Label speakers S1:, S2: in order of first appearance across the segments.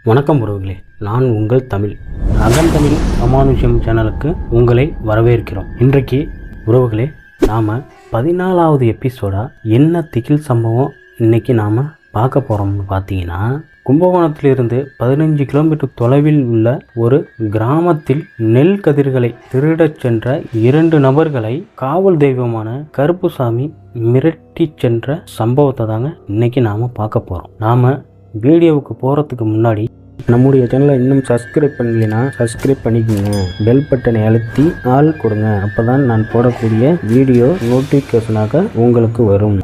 S1: வணக்கம் உறவுகளே, நான் உங்கள் தமிழ் தமிழ் அமானுஷ்யம் சேனலுக்கு உங்களை வரவேற்கிறோம். இன்றைக்கு உறவுகளே, நாம் 14வது எபிசோடா என்ன திகில் சம்பவம் இன்னைக்கு நாம் பார்க்க போகிறோம்னு பார்த்தீங்கன்னா, கும்பகோணத்திலிருந்து 15 கிலோமீட்டர் தொலைவில் உள்ள ஒரு கிராமத்தில் நெல் கதிர்களை திருடச் சென்ற 2 நபர்களை காவல் தெய்வமான கருப்புசாமி மிரட்டி சென்ற சம்பவத்தை தாங்க இன்னைக்கு நாம் பார்க்க போகிறோம். நாம் வீடியோவுக்கு போகிறதுக்கு முன்னாடி நம்முடைய சேனலை இன்னும் சப்ஸ்கிரைப் பண்ணலைன்னா சப்ஸ்கிரைப் பண்ணிக்கோங்க. பெல் பட்டனை அழுத்தி ஆள் கொடுங்க. அப்போ தான் நான் போடக்கூடிய வீடியோ நோட்டிஃபிகேஷனாக உங்களுக்கு வரும்.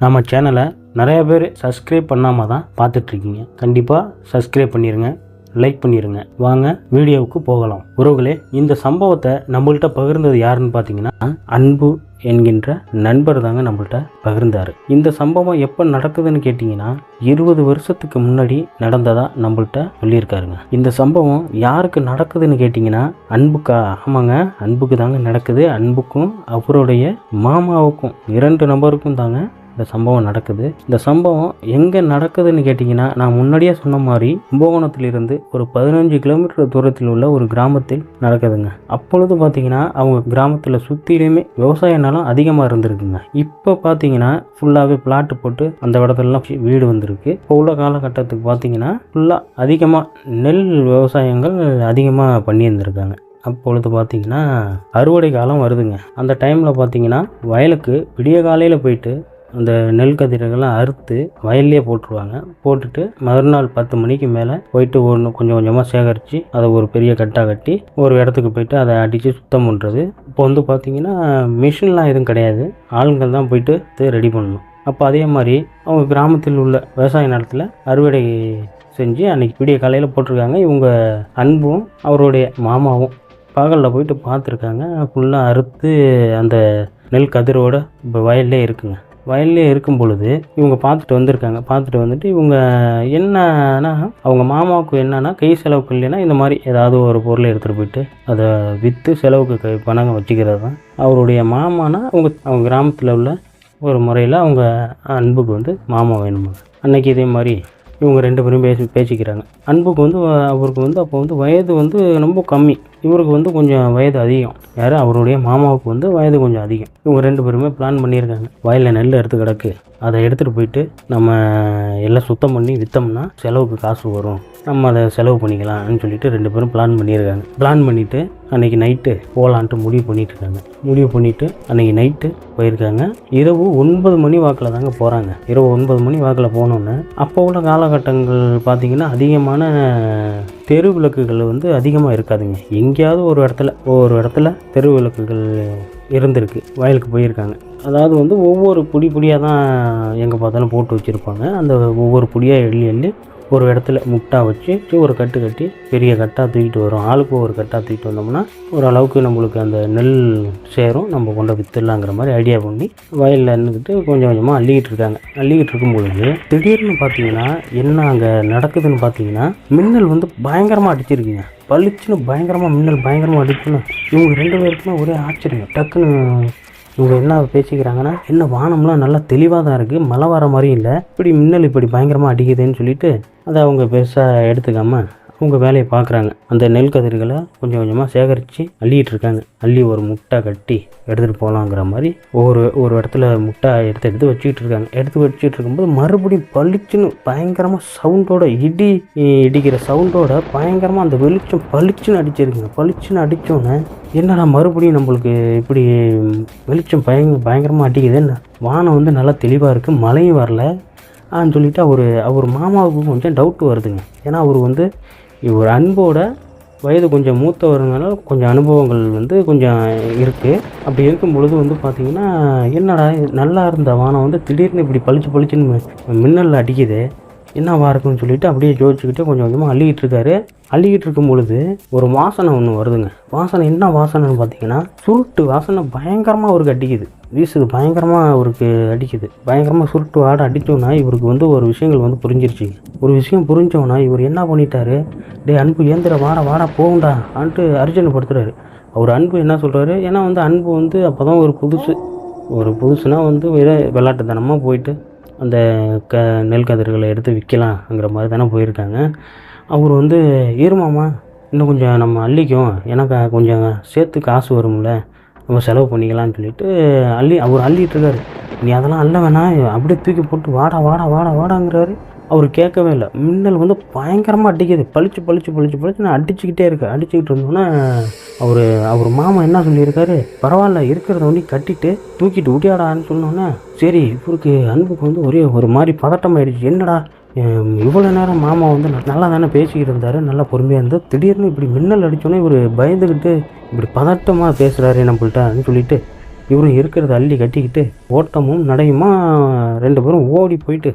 S1: நம்ம சேனலை நிறைய பேர் சப்ஸ்கிரைப் பண்ணாமல் தான் பார்த்துட்ருக்கீங்க. கண்டிப்பாக சப்ஸ்கிரைப் பண்ணிடுங்க, லைக் பண்ணிடுங்க. வாங்க வீடியோவுக்கு போகலாம். உறவுகளே, இந்த சம்பவத்தை நம்மள்கிட்ட பகிர்ந்தது யாருன்னு பார்த்தீங்கன்னா, அன்பு என்கின்ற நண்பர் தாங்க நம்மள்கிட்ட பகிர்ந்தார். இந்த சம்பவம் எப்போ நடக்குதுன்னு கேட்டிங்கன்னா, 20 வருஷத்துக்கு முன்னாடி நடந்ததா நம்மள்கிட்ட சொல்லியிருக்காருங்க. இந்த சம்பவம் யாருக்கு நடக்குதுன்னு கேட்டிங்கன்னா, அன்புக்கா? ஆமாங்க, அன்புக்கு தாங்க நடக்குது. அன்புக்கும் அவருடைய மாமாவுக்கும் 2 நபருக்கும் தாங்க இந்த சம்பவம் நடக்குது. இந்த சம்பவம் எங்கே நடக்குதுன்னு கேட்டிங்கன்னா, நான் முன்னாடியே சொன்ன மாதிரி கும்பகோணத்திலிருந்து ஒரு 15 கிலோமீட்டர் தூரத்தில் உள்ள ஒரு கிராமத்தில் நடக்குதுங்க. அப்பொழுது பார்த்தீங்கன்னா, அவங்க கிராமத்தில் சுற்றிலையுமே விவசாய நிலம் அதிகமாக இருந்திருக்குங்க. இப்போ பார்த்தீங்கன்னா ஃபுல்லாகவே பிளாட்டு போட்டு அந்த இடத்துலலாம் வீடு வந்திருக்கு. இப்போ உள்ள காலகட்டத்துக்கு பார்த்தீங்கன்னா ஃபுல்லாக அதிகமாக நெல் விவசாயங்கள் அதிகமாக பண்ணியிருந்திருக்காங்க. அப்பொழுது பார்த்தீங்கன்னா அறுவடை காலம் வருதுங்க. அந்த டைமில் பார்த்தீங்கன்னா வயலுக்கு விடிய காலையில் போயிட்டு அந்த நெல் கதிர்களெல்லாம் அறுத்து வயல்லையே போட்டுருவாங்க. போட்டுட்டு மறுநாள் 10 மணிக்கு மேலே போயிட்டு கொஞ்சம் கொஞ்சமாக சேகரித்து அதை ஒரு பெரிய கட்டாக கட்டி ஒரு இடத்துக்கு போயிட்டு அதை அடித்து சுத்தம் பண்ணுறது. இப்போ வந்து பார்த்திங்கன்னா மிஷின்லாம் எதுவும் கிடையாது, ஆளுங்கள் தான் போயிட்டு ரெடி பண்ணணும். அப்போ அதே மாதிரி அவங்க கிராமத்தில் உள்ள விவசாய நிலத்தில் அறுவடை செஞ்சு அன்றைக்கி விடிய காலையில் போட்டிருக்காங்க. இவங்க அன்பும் அவருடைய மாமாவும் பகலில் போயிட்டு பார்த்துருக்காங்க. ஃபுல்லாக அறுத்து அந்த நெல் கதிரோட இப்போ வயல்லே இருக்குங்க. வயல்லே இருக்கும் பொழுது இவங்க பார்த்துட்டு வந்திருக்காங்க. பார்த்துட்டு வந்துட்டு இவங்க என்னன்னா, அவங்க மாமாவுக்கு என்னன்னா, கை செலவுக்கு இல்லைன்னா இந்த மாதிரி ஏதாவது ஒரு பொருளை எடுத்துகிட்டு போயிட்டு அதை விற்று செலவுக்கு பணம் வச்சுக்கிறது தான் அவருடைய மாமானா. அவங்க கிராமத்தில் உள்ள ஒரு முறையில் அவங்க அன்புக்கு வந்து மாமா வேணுமா. அன்னைக்கு இதே மாதிரி இவங்க 2 பேரும் பேசிக்கிறாங்க. அன்புக்கு வந்து அவருக்கு வந்து அப்போ வந்து வயது வந்து ரொம்ப கம்மி, இவருக்கு வந்து கொஞ்சம் வயது அதிகம். யார்? அவருடைய மாமாவுக்கு வந்து வயது கொஞ்சம் அதிகம். இவங்க 2 பேருமே பிளான் பண்ணியிருக்காங்க, வயலில் நெல் எடுத்து கிடக்கு, அதை எடுத்துகிட்டு போயிட்டு நம்ம எல்லாம் சுத்தம் பண்ணி விற்றோம்னா செலவுக்கு காசு வரும், நம்ம அதை செலவு பண்ணிக்கலாம்னு சொல்லிட்டு 2 பேரும் பிளான் பண்ணியிருக்காங்க. பிளான் பண்ணிவிட்டு அன்றைக்கி நைட்டு போகலான்ட்டு முடிவு பண்ணிட்டுருக்காங்க. முடிவு பண்ணிவிட்டு அன்றைக்கி நைட்டு போயிருக்காங்க. இரவு 9 மணி வாக்கில் தாங்க போகிறாங்க. இரவு 9 மணி வாக்கில் போனோன்னே அப்போ உள்ள காலகட்டங்கள் பார்த்திங்கன்னா அதிகமான தெரு விளக்குகள் வந்து அதிகமாக இருக்காதுங்க. எங்கேயாவது ஒரு இடத்துல தெரு விளக்குகள் இருந்திருக்கு. வயலுக்கு போயிருக்காங்க. அதாவது வந்து ஒவ்வொரு புடியாக தான் எங்கே பார்த்தாலும் போட்டு வச்சுருப்பாங்க. அந்த ஒவ்வொரு புடியாக எள்ளி ஒரு இடத்துல முட்டா வச்சு ஒரு கட்டு கட்டி பெரிய கட்டாக தூக்கிட்டு வரும். ஆளுக்கு ஒரு கட்டாக தூக்கிட்டு வந்தோம்னா ஓரளவுக்கு நம்மளுக்கு அந்த நெல் சேரும், நம்ம கொண்டு விற்றுலாங்கிற மாதிரி ஐடியா பண்ணி வயலில் இருந்துக்கிட்டு கொஞ்சம் கொஞ்சமாக அள்ளிக்கிட்டு இருக்காங்க. அள்ளிக்கிட்டு இருக்கும் பொழுது திடீர்னு பார்த்தீங்கன்னா என்ன அங்கே நடக்குதுன்னு பார்த்தீங்கன்னா, மின்னல் வந்து பயங்கரமாக அடிச்சிருக்குங்க. பளிச்சுன்னு பயங்கரமாக மின்னல் பயங்கரமாக அடிச்சுன்னு இவங்க 2 பேருக்குமே ஒரே ஆச்சரியம். டக்குன்னு இவங்க என்ன பேசிக்கிறாங்கன்னா, என்ன வானம்லாம் நல்லா தெளிவாக தான் இருக்குது, மழை வர மாதிரியும் இல்லை, இப்படி மின்னல் இப்படி பயங்கரமாக அடிக்குதுன்னு சொல்லிட்டு அதை அவங்க பெருசாக எடுத்துக்காமல் அவங்க வேலையை பார்க்குறாங்க. அந்த நெல் கதிர்களை கொஞ்சம் கொஞ்சமாக சேகரித்து அள்ளிகிட்டு இருக்காங்க. அள்ளி ஒரு முட்டை கட்டி எடுத்துகிட்டு போகலாங்கிற மாதிரி ஒரு இடத்துல முட்டை எடுத்து வச்சுக்கிட்டு இருக்காங்க. எடுத்து வச்சுக்கிட்டு இருக்கும்போது மறுபடியும் பளிச்சுன்னு பயங்கரமாக சவுண்டோட இடிக்கிற சவுண்டோட பயங்கரமாக அந்த வெளிச்சம் பளிச்சுன்னு அடிச்சிருக்குங்க. பளிச்சுன்னு அடித்தோன்னே என்னடா மறுபடியும் நம்மளுக்கு இப்படி வெளிச்சம் பயங்கரமாக அடிக்குதுன்னு, வானம் வந்து நல்லா தெளிவாக இருக்குது, மழையும் வரல சொல்லிவிட்டு அவர் மாமாவுக்கு கொஞ்சம் டவுட்டு வருதுங்க. ஏன்னா அவர் வந்து இவர் அன்போட வயது கொஞ்சம் மூத்தவருனால கொஞ்சம் அனுபவங்கள் வந்து கொஞ்சம் இருக்குது. அப்படி இருக்கும் பொழுது வந்து பார்த்திங்கன்னா, என்னடா நல்லா இருந்த வானம் வந்து திடீர்னு இப்படி பளிச்சுன்னு மின்னல் அடிக்குது, என்னவா இருக்குன்னு சொல்லிட்டு அப்படியே யோசிச்சுக்கிட்டு கொஞ்சம் கொஞ்சமாக அள்ளிக்கிட்டு இருக்காரு. அள்ளிக்கிட்டு இருக்கும் பொழுது ஒரு வாசனை ஒன்று வருதுங்க. வாசனை என்ன வாசனைன்னு பார்த்தீங்கன்னா, சுருட்டு வாசனை பயங்கரமாக அவருக்கு அடிக்குது, வீசுது, பயங்கரமாக அவருக்கு அடிக்குது. பயங்கரமாக சுருட்டு வாடை அடித்தோன்னா இவருக்கு வந்து ஒரு விஷயங்கள் வந்து புரிஞ்சிருச்சுங்க. ஒரு விஷயம் புரிஞ்சோன்னா இவர் என்ன பண்ணிட்டாரு, டே அன்பு ஏந்திர வாடா போகுண்டா ஆன்ட்டு அர்ஜுனப்படுத்துறாரு. அவர் அன்பு என்ன சொல்கிறாரு, ஏன்னா வந்து அன்பு வந்து அப்போ தான் ஒரு புதுசுனா வந்து விளையாட்டுத்தனமாக போயிட்டு அந்த நெல் கதிர்களை எடுத்து விற்கலாங்கிற மாதிரி தானே போயிருக்காங்க. அவர் வந்து இருமாமா இன்னும் கொஞ்சம் நம்ம அள்ளிக்கும், எனக்கு கொஞ்சம் சேர்த்து காசு வரும்ல, நம்ம செலவு பண்ணிக்கலாம்னு சொல்லிட்டு அவர் அள்ளிட்டுருக்காரு. நீ அதெல்லாம் அள்ள வேணாம், அப்படியே தூக்கி போட்டு வாடாங்கிறாரு. அவர் கேட்கவே இல்லை. மின்னல் வந்து பயங்கரமாக அடிக்குது, பளிச்சுன்னு அடிச்சுக்கிட்டு இருந்தோன்னே அவர் மாமா என்ன சொல்லியிருக்காரு, பரவாயில்ல இருக்கிறத ஒண்டி கட்டிட்டு தூக்கிட்டு ஊட்டியாடான்னு சொன்னோன்னே சரி இவருக்கு அன்புக்கு வந்து ஒரு மாதிரி பதட்டமாயிடுச்சு. என்னடா இவ்வளோ நேரம் மாமா வந்து நல்லா தானே பேசிக்கிட்டு இருந்தார், நல்லா பொறுமையாக இருந்தார், திடீர்னு இப்படி மின்னல் அடித்தோன்னே இவர் பயந்துக்கிட்டு இப்படி பதட்டமாக பேசுகிறாரு நம்மள்கிட்டன்னு சொல்லிட்டு இவரும் இருக்கிறத அள்ளி கட்டிக்கிட்டு ஓட்டமும் நடையுமா 2 பேரும் ஓடி போயிட்டு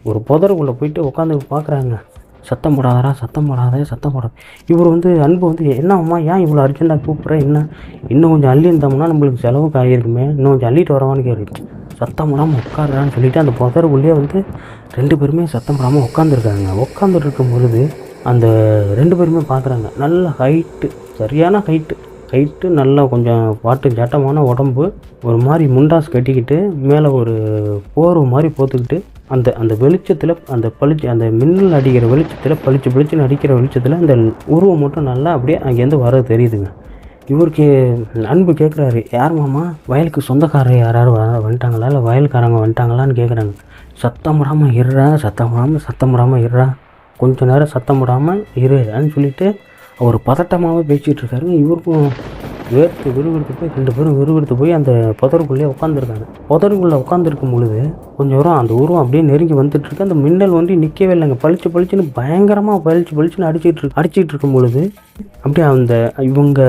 S1: ஒரு புதருக்குள்ளே போயிட்டு உட்காந்து பார்க்குறாங்க. சத்தம் போடாத. இவர் வந்து அன்பு வந்து என்னம்மா ஏன் இவ்வளோ அர்ஜென்ட்டாக கூப்பிட்ற, இன்னும் கொஞ்சம் அள்ளி இருந்தோம்னா நம்மளுக்கு செலவுக்கு ஆகியிருக்குமே, இன்னும் கொஞ்சம் அள்ளிட்டு வரவான்னு கேட்டு சத்தம் போடாமல் உட்காடுறான்னு சொல்லிவிட்டு அந்த புதருக்குள்ளேயே வந்து 2 பேருமே சத்தம் போடாமல் உட்காந்துருக்காங்க. உட்காந்துட்டு இருக்கும் பொழுது அந்த 2 பேருமே பார்க்குறாங்க. நல்ல ஹைட்டு, சரியான ஹைட்டு, நல்லா கொஞ்சம் பாட்டு ஜட்டமான உடம்பு, ஒரு மாதிரி முண்டாஸ் கட்டிக்கிட்டு மேலே ஒரு போர்வை மாதிரி போத்துக்கிட்டு அந்த வெளிச்சத்தில் அந்த மின்னல் அடிக்கிற வெளிச்சத்தில் பளிச்சுன்னு அடிக்கிற வெளிச்சத்தில் அந்த உருவம் மட்டும் நல்லா அப்படியே அங்கேருந்து வர தெரியுதுங்க. இவருக்கு அன்பு கேட்குறாரு, யார் மாமா வயலுக்கு சொந்தக்காரர் யாராவது வந்துட்டாங்களா, இல்லை வயலுக்காரங்க வந்துட்டாங்களான்னு கேட்குறாங்க. சத்தம் போடாமல் இருறா, கொஞ்சம் நேரம் சத்தம் போடாமல் இருன்னு சொல்லிட்டு அவர் பதட்டமாகவே பேசிகிட்டு இருக்காருங்க. இவருக்கும் விறுவிறுத்து போய் 2 பேரும் விறுவிறுத்து போய் அந்த புதருக்குள்ளே உட்காந்துருக்காங்க. புதருக்குள்ளே உட்காந்துருக்கும் பொழுது கொஞ்சம் தூரம் அந்த உருவம் அப்படியே நெருங்கி வந்துட்டுருக்கு. அந்த மின்னல் வந்து நிற்கவே இல்லைங்க, பளிச்சுன்னு பயங்கரமாக பளிச்சுன்னு அடிச்சிட்டு இருக்கும் பொழுது அப்படியே இவங்க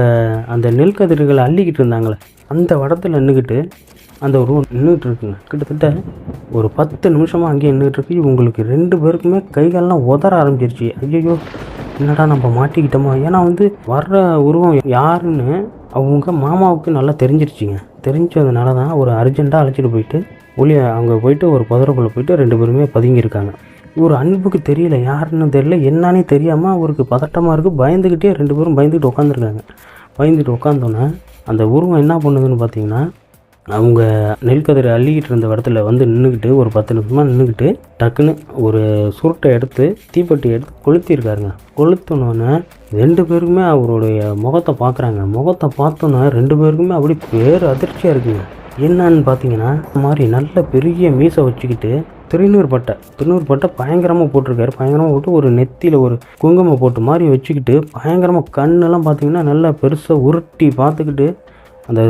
S1: அந்த நெல் கதிர்களை அள்ளிக்கிட்டு இருந்தாங்களே அந்த வடத்தில் நின்றுக்கிட்டு அந்த உருவம் நின்றுட்டு இருக்குங்க. கிட்டத்தட்ட ஒரு 10 நிமிஷமாக அங்கேயே நின்றுட்டு இருக்கு. இவங்களுக்கு 2 பேருக்குமே கைகாலெலாம் உதற ஆரம்பிச்சிருச்சு. ஐயோ என்னடா நம்ம மாட்டிக்கிட்டோமா, ஏன்னா வந்து வர்ற உருவம் யாருன்னு அவங்க மாமாவுக்கு நல்லா தெரிஞ்சிருச்சுங்க. தெரிஞ்சதுனால தான் ஒரு அர்ஜெண்ட்டாக அழைச்சிட்டு போயிட்டு அங்கே போயிட்டு ஒரு புதருக்குள்ளே போயிட்டு 2 பேருமே பதுங்கியிருக்காங்க. ஒரு அன்புக்கு தெரியல, யாருன்னு தெரியல, என்னன்னே தெரியாமல் அவருக்கு பதட்டமாக இருக்குது. பயந்துக்கிட்டே 2 பேரும் பயந்துக்கிட்டு உட்காந்துருக்காங்க. பயந்துட்டு உட்காந்தோன்னே அந்த உருவம் என்ன பண்ணுதுன்னு பார்த்தீங்கன்னா, அவங்க நெல்கதிரை அள்ளிக்கிட்டு இருந்த இடத்துல வந்து நின்றுக்கிட்டு ஒரு 10 நிமிஷமாக நின்றுக்கிட்டு டக்குன்னு ஒரு சுருட்டை எடுத்து தீப்பெட்டி எடுத்து கொளுத்திருக்காருங்க. கொளுத்தினோன்னே 2 பேருக்குமே அவருடைய முகத்தை பார்க்குறாங்க. முகத்தை பார்த்தோன்னே 2 பேருக்குமே அப்படி பேர் அதிர்ச்சியாக இருக்குங்க. என்னன்னு பார்த்தீங்கன்னா, இந்த மாதிரி நல்ல பெரிய மீசை வச்சுக்கிட்டு திருநூறு பட்டை பயங்கரமாக போட்டிருக்காரு. பயங்கரமாக போட்டு ஒரு நெத்தியில் ஒரு குங்குமம் போட்டு மாதிரி வச்சுக்கிட்டு பயங்கரமாக கண்ணெல்லாம் பார்த்தீங்கன்னா நல்லா பெருசாக உருட்டி பார்த்துக்கிட்டு அந்த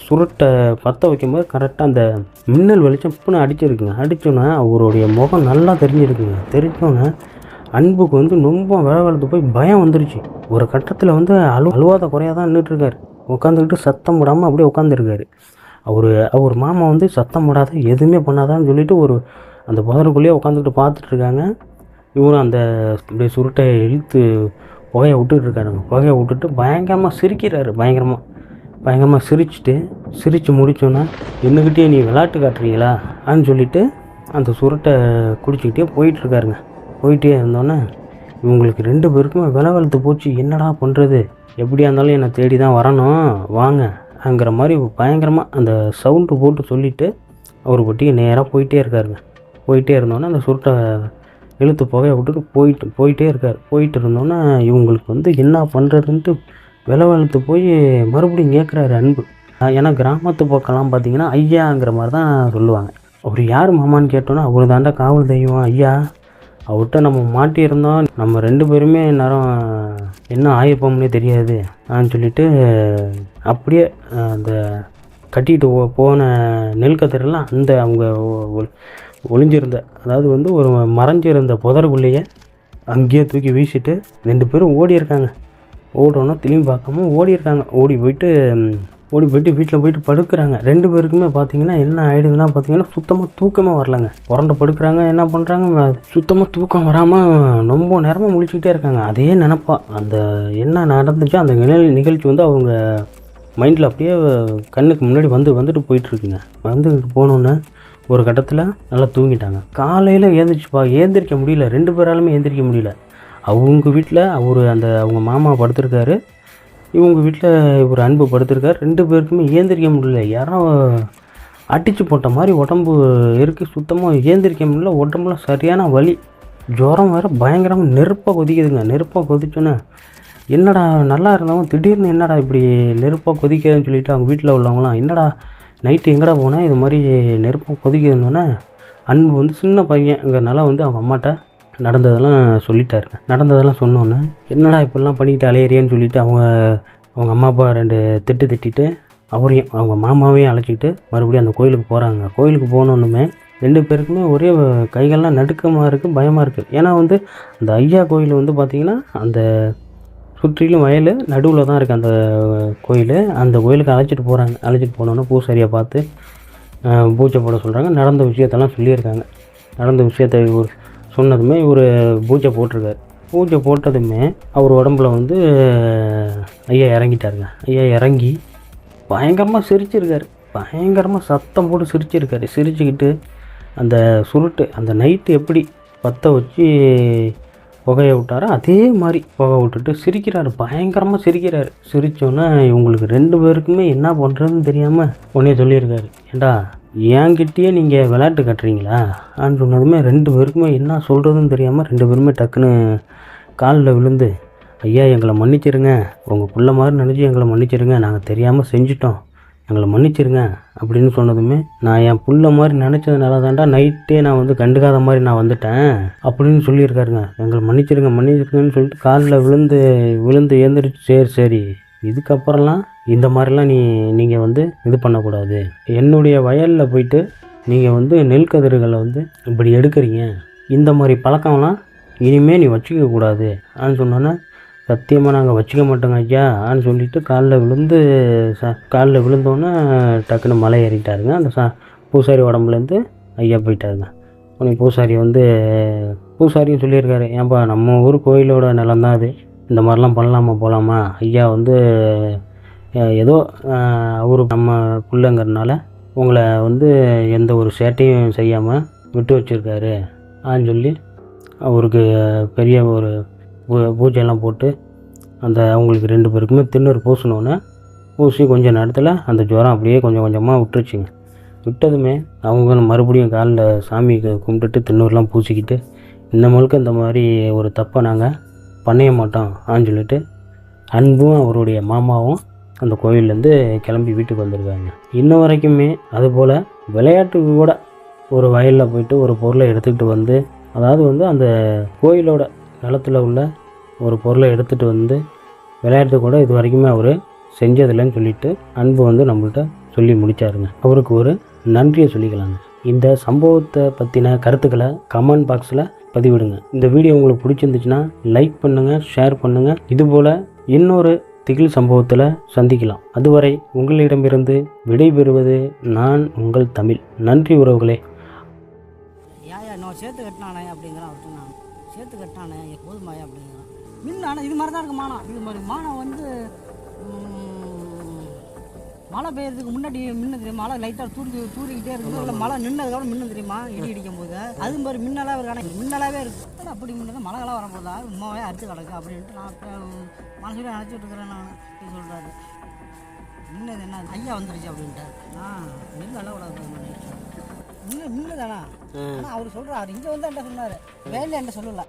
S1: சுருட்டை பற்ற வைக்கும்போது கரெக்டாக அந்த மின்னல் வெளிச்சம் இப்போன்னு அடிச்சிருக்குங்க. அடித்தோன்னே அவருடைய முகம் நல்லா தெரிஞ்சிருக்குங்க. தெரிஞ்சோன்னே அன்புக்கு வந்து ரொம்ப விளவெழுத்து போய் பயம் வந்துருச்சு. ஒரு கட்டத்தில் வந்து அழுவாத குறையாக தான் நின்றுட்டுருக்காரு. உட்காந்துக்கிட்டு சத்தம் போடாமல் அப்படியே உட்காந்துருக்காரு. அவர் மாமா வந்து சத்தம் போடாத எதுவுமே பண்ணாதான்னு சொல்லிட்டு அந்த புதருக்குள்ளேயே உட்காந்துக்கிட்டு பார்த்துட்ருக்காங்க. இவரும் அந்த அப்படியே சுருட்டையை இழுத்து புகையை விட்டுட்ருக்காருங்க. புகையை விட்டுட்டு பயங்கரமாக சிரிக்கிறாரு. பயங்கரமாக சிரித்து முடித்தோன்னா, என்னக்கிட்டே நீ விளையாட்டு காட்டுறீங்களா அப்படின்னு சொல்லிட்டு அந்த சுருட்டை குடிச்சிக்கிட்டே போயிட்டுருக்காருங்க. போயிட்டே இருந்தோன்னே இவங்களுக்கு 2 பேருக்குமே விளவெழுத்து போச்சு. என்னடா பண்ணுறது, எப்படியா இருந்தாலும் என்னை தேடி தான் வரணும் வாங்கங்கிற மாதிரி பயங்கரமாக அந்த சவுண்டு போட்டு சொல்லிவிட்டு அவர் பட்டியை நேராக போயிட்டே இருக்காருங்க. போயிட்டே இருந்தோன்னே அந்த சுருட்டை இழுத்து புகையை விட்டுட்டு போயிட்டே இருக்கார். போயிட்டு இருந்தோன்னே இவங்களுக்கு வந்து என்ன பண்ணுறதுன்ட்டு விளவெழுத்து போய் மறுபடியும் கேட்குறாரு அன்பு. ஏன்னா கிராமத்து பக்கம்லாம் பார்த்தீங்கன்னா ஐயாங்கிற மாதிரி தான் சொல்லுவாங்க. அவர் யார் மாமான்னு கேட்டோன்னா, அவர் தாண்டா காவல் தெய்வம் ஐயா, அவர்கிட்ட நம்ம மாட்டியிருந்தோம், நம்ம 2 பேருமே நேரம் என்ன ஆயிருப்போம்னே தெரியாது அப்படின்னு சொல்லிட்டு அப்படியே அந்த கட்டிக்கிட்டு போன நெல் கதிரெல்லாம் அவங்க ஒளிஞ்சிருந்த, அதாவது வந்து ஒரு மறைஞ்சிருந்த புதருக்குள்ளேயே அங்கேயே தூக்கி வீசிட்டு 2 பேரும் ஓடியிருக்காங்க. ஓடணும்னா திரும்பி பார்க்காம ஓடிருக்காங்க. ஓடி போயிட்டு வீட்டில் போயிட்டு படுக்கிறாங்க. 2 பேருக்குமே பார்த்தீங்கன்னா என்ன ஆகிடுதுன்னா பார்த்தீங்கன்னா சுத்தமாக தூக்கமே வரலங்க. புரண்டு படுக்கிறாங்க. என்ன பண்ணுறாங்க, சுத்தமாக தூக்கம் வராமல் ரொம்ப நேரமாக முழிச்சுக்கிட்டே இருக்காங்க. அதே நினப்பா அந்த என்ன நடந்துச்சோ அந்த நிகழ்ச்சி வந்து அவங்க மைண்டில் அப்படியே கண்ணுக்கு முன்னாடி வந்துட்டு போயிட்டுருக்குங்க. வந்துட்டு போனோன்னே ஒரு கட்டத்தில் நல்லா தூங்கிட்டாங்க. காலையில் ஏந்திரிக்க முடியல. 2 பேராலுமே ஏந்திரிக்க முடியல. அவங்க வீட்டில் அவங்க மாமா படுத்திருக்காரு. இவங்க வீட்டில் ஒரு அன்பு படுத்திருக்கார். 2 பேருக்குமே ஏந்திரிக்க முடியல. யாரோ அடித்து போட்ட மாதிரி உடம்பு இருக்குது. சுத்தமாக ஏந்திரிக்க முடியல. உடம்புலாம் சரியான வலி. ஜுரம் வேறு பயங்கரமாக நெருப்பாக கொதிக்குதுங்க. நெருப்பாக கொதிச்சோன்னே என்னடா நல்லா இருந்தவங்க திடீர்னு என்னடா இப்படி நெருப்பாக கொதிக்குதுன்னு சொல்லிவிட்டு அவங்க வீட்டில் உள்ளவங்களாம் என்னடா நைட்டு எங்கடா போனேன் இது மாதிரி நெருப்பாக கொதிக்குதுன்னொன்னே அன்பு வந்து சின்ன பையங்கிறனால வந்து அவங்க அம்மாட்ட நடந்ததெல்லாம் சொல்லிட்டாருங்க. நடந்ததெல்லாம் சொன்னோன்னே என்னடா இப்படிலாம் பண்ணிக்கிட்டு அலையிறியன்னு சொல்லிவிட்டு அவங்க அம்மா அப்பா 2 திட்டிட்டு அவரையும் அவங்க மாமாவையும் அழைச்சிக்கிட்டு மறுபடியும் அந்த கோயிலுக்கு போகிறாங்க. கோயிலுக்கு போனோன்னுமே 2 பேருக்குமே ஒரே கைகள்லாம் நடுக்கமாக இருக்குது, பயமாக இருக்குது. ஏன்னா வந்து அந்த ஐயா கோயில் வந்து பார்த்திங்கன்னா அந்த சுற்றிலும் வயல் நடுவில் தான் இருக்குது அந்த கோயில். அந்த கோயிலுக்கு அழைச்சிட்டு போனோன்னே பூசாரியை பார்த்து பூஜை போட சொல்கிறாங்க. நடந்த விஷயத்தெல்லாம் சொல்லியிருக்காங்க. நடந்த விஷயத்தை இவர் சொன்னதுமே இவர் பூஜை போட்டிருக்காரு. பூஜை போட்டதுமே அவர் உடம்புல வந்து ஐயா இறங்கிட்டாருங்க. ஐயா இறங்கி பயங்கரமாக சிரிச்சிருக்காரு. பயங்கரமாக சத்தம் போட்டு சிரிச்சுக்கிட்டு அந்த சுருட்டு அந்த நைட்டு எப்படி பற்ற வச்சு புகையை விட்டாரோ அதே மாதிரி புகை விட்டுட்டு சிரிக்கிறாரு. பயங்கரமாக சிரிக்கிறாரு. சிரித்தோன்னே இவங்களுக்கு 2 பேருக்குமே என்ன பண்ணுறதுன்னு தெரியாமல் உடனே சொல்லியிருக்காரு, ஏண்டா என்கிட்டயே நீங்கள் விளையாட்டு கட்டுறீங்களா ஆன்னு சொன்னதுமே 2 பேருக்குமே என்ன சொல்கிறதுன்னு தெரியாமல் 2 பேருமே டக்குன்னு காலில் விழுந்து, ஐயா எங்களை மன்னிச்சிருங்க, உங்கள் புள்ள மாதிரி நினச்சி எங்களை மன்னிச்சிருங்க, நாங்கள் தெரியாமல் செஞ்சிட்டோம், எங்களை மன்னிச்சிருங்க அப்படின்னு சொன்னதுமே நான் என் புள்ள மாதிரி நினச்சதுனால தான்டா நைட்டே நான் வந்து கண்டுக்காத மாதிரி நான் வந்துட்டேன் அப்படின்னு சொல்லியிருக்காருங்க. எங்களை மன்னிச்சிருங்கன்னு சொல்லிட்டு காலில் விழுந்து எழுந்திரிச்சு சரி இதுக்கப்புறம்லாம் இந்த மாதிரிலாம் நீங்கள் வந்து இது பண்ணக்கூடாது. என்னுடைய வயலில் போயிட்டு நீங்கள் வந்து நெல் கதிர்களை வந்து இப்படி எடுக்கிறீங்க, இந்த மாதிரி பழக்கம்லாம் இனிமேல் நீ வச்சுக்கக்கூடாது அப்படின்னு சொன்னோன்னே சத்தியமாக நாங்கள் வச்சுக்க மாட்டோங்க ஐயா ஆன்னு சொல்லிவிட்டு காலில் விழுந்தோன்னே டக்குன்னு மலை ஏறிட்டாருங்க. அந்த பூசாரி உடம்புலேருந்து ஐயா போயிட்டாருங்க. உடனே பூசாரியும் சொல்லியிருக்காரு, ஏன்பா நம்ம ஊர் கோயிலோட நிலம் தான் அது, இந்த மாதிரிலாம் போகலாமா ஐயா வந்து ஏதோ அவரு நம்ம பிள்ளைங்கிறதுனால உங்களை வந்து எந்த ஒரு சேட்டையும் செய்யாமல் விட்டு வச்சுருக்காரு ஆன்னு சொல்லி அவருக்கு பெரிய ஒரு பூஜையெல்லாம் போட்டு அவங்களுக்கு 2 பேருக்குமே திண்ணூறு பூசி கொஞ்சம் நேரத்தில் அந்த ஜுரம் அப்படியே கொஞ்சம் கொஞ்சமாக விட்டுருச்சுங்க. விட்டதுமே அவங்க மறுபடியும் காலில் சாமிக்கு கும்பிட்டுட்டு திண்ணூறுலாம் பூசிக்கிட்டு இந்த மாதிரி ஒரு தப்பை நாங்கள் பண்ணவே மாட்டோம் ஆன்னு சொல்லிட்டு அன்பும் அவருடைய மாமாவும் அந்த கோவிலேருந்து கிளம்பி வீட்டுக்கு வந்திருக்காங்க. இன்ன வரைக்குமே அதுபோல் விளையாட்டுக்கு கூட ஒரு வயலில் போயிட்டு ஒரு பொருளை எடுத்துக்கிட்டு வந்து, அதாவது வந்து அந்த கோயிலோட நிலத்தில் உள்ள ஒரு பொருளை எடுத்துகிட்டு வந்து விளையாட்டு கூட இது வரைக்குமே அவர் செஞ்சதில்லைன்னு சொல்லிட்டு அன்பு வந்து நம்மள்கிட்ட சொல்லி முடித்தாருங்க. அவருக்கு ஒரு நன்றியை சொல்லிக்கலாங்க. இந்த சம்பவத்தை பற்றின கருத்துக்களை கமெண்ட் பாக்ஸில் பதிவிடுங்க. இந்த வீடியோ உங்களுக்கு பிடிச்சிருந்துச்சுன்னா லைக் பண்ணுங்கள், ஷேர் பண்ணுங்கள். இதுபோல் இன்னொரு திகில் சம்பவத்தில் சந்திக்கலாம். அதுவரை உங்களிடமிருந்து விடைபெறுவது நான் உங்கள் தமிழ். நன்றி உறவுகளே.
S2: சேர்த்து கட்டினானே அப்படிங்கிறான். அவர்கிட்ட நான் சேர்த்து கட்டினானே போதுமாயா அப்படிங்கிறான். ஆனால் இது மாதிரி தான் இருக்குது மானம். இது மாதிரி மானம் வந்து மழை பெய்யறதுக்கு முன்னாடி தெரியுமா, மழை லைட்டாக தூரிக்கிட்டே இருக்குது. இல்லை மழை நின்னதுக்கப்புறம் மின்னு தெரியுமா, இடி அடிக்கும் போது அது மாதிரி மின்னலாக இருக்கு. மின்னலாகவே இருக்குது. அப்படி முன்னே மழை காலம் வரும்போதா உண்மாவே அடிச்சு கிடக்கு அப்படின்ட்டு நான் மனசுல நினச்சிட்டு இருக்கிறேன். நான் இது சொல்கிறாரு மின்னது என்ன ஐயா வந்துருச்சு அப்படின்ட்டு நெல் அளவிடாது மின்னு தானா. ஆனால் அவர் சொல்கிறார் இங்கே வந்து என்ன சொன்னார், வேலை என்ன சொல்லலை.